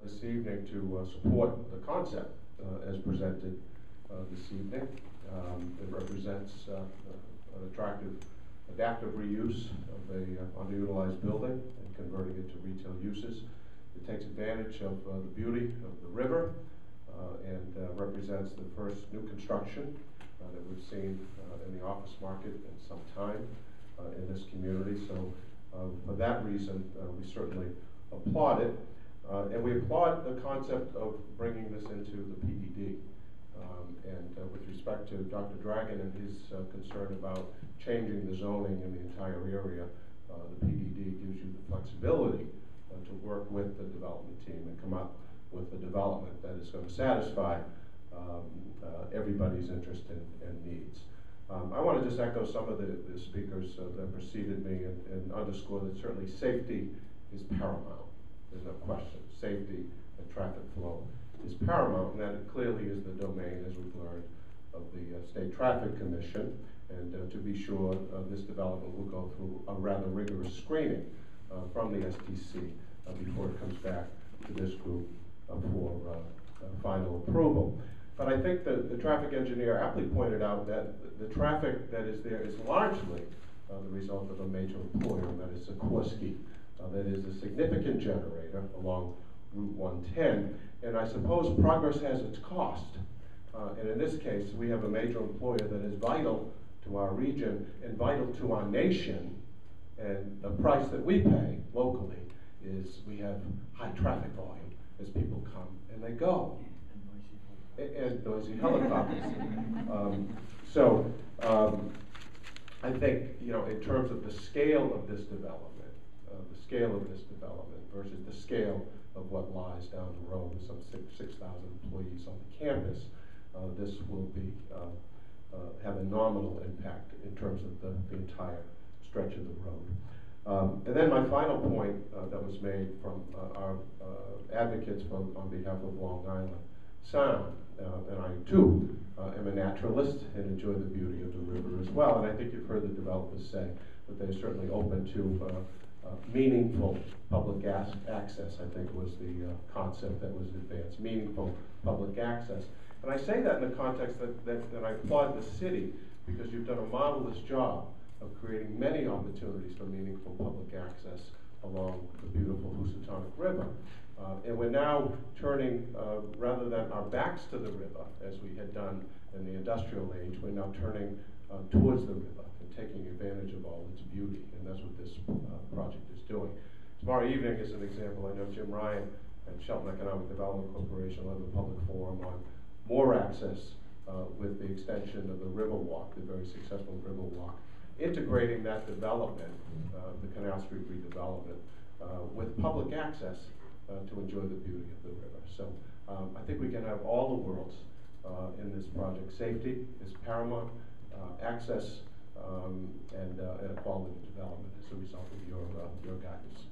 this evening to support the concept as presented this evening. It represents an attractive adaptive reuse of a underutilized building and converting it to retail uses. It takes advantage of the beauty of the river and represents the first new construction that we've seen in the office market in some time in this community. So for that reason, we certainly applaud it. And we applaud the concept of bringing this into the PDD. With respect to Dr. Dragon and his concern about changing the zoning in the entire area, the PDD gives you the flexibility to work with the development team and come up with a development that is going to satisfy everybody's interest and needs. I want to just echo some of the speakers that preceded me and underscore that certainly safety is paramount. There's no question. Safety and traffic flow is paramount, and that clearly is the domain, as we've learned, of the State Traffic Commission. And to be sure, this development will go through a rather rigorous screening from the STC before it comes back to this group for final approval. But I think the traffic engineer aptly pointed out that the traffic that is there is largely the result of a major employer, and that is Sikorsky. That is a significant generator along Route 110, and I suppose progress has its cost. And in this case, we have a major employer that is vital to our region and vital to our nation, and the price that we pay locally is we have high traffic volume as people come and they go. And noisy helicopters. I think, in terms of the scale of this development, versus the scale of what lies down the road with some 6,000 employees on the campus, this will be have a nominal impact in terms of the entire stretch of the road. And then my final point that was made from our advocates on behalf of Long Island Sound, and I too am a naturalist and enjoy the beauty of the river as well. And I think you've heard the developers say that they're certainly open to meaningful public access, I think was the concept that was advanced, meaningful public access. And I say that in the context that I applaud the city, because you've done a marvelous job of creating many opportunities for meaningful public access along the beautiful Housatonic River. And we're now turning, rather than our backs to the river, as we had done in the industrial age, we're now turning towards the river and taking advantage of all its beauty, and that's what this project is doing. Tomorrow evening, as an example, I know Jim Ryan and Shelton Economic Development Corporation will have a public forum on more access with the extension of the Riverwalk, the very successful Riverwalk, integrating that development, the Canal Street redevelopment, with public access to enjoy the beauty of the river. So I think we can have all the worlds in this project. Safety is paramount, access and quality development as a result of your guidance.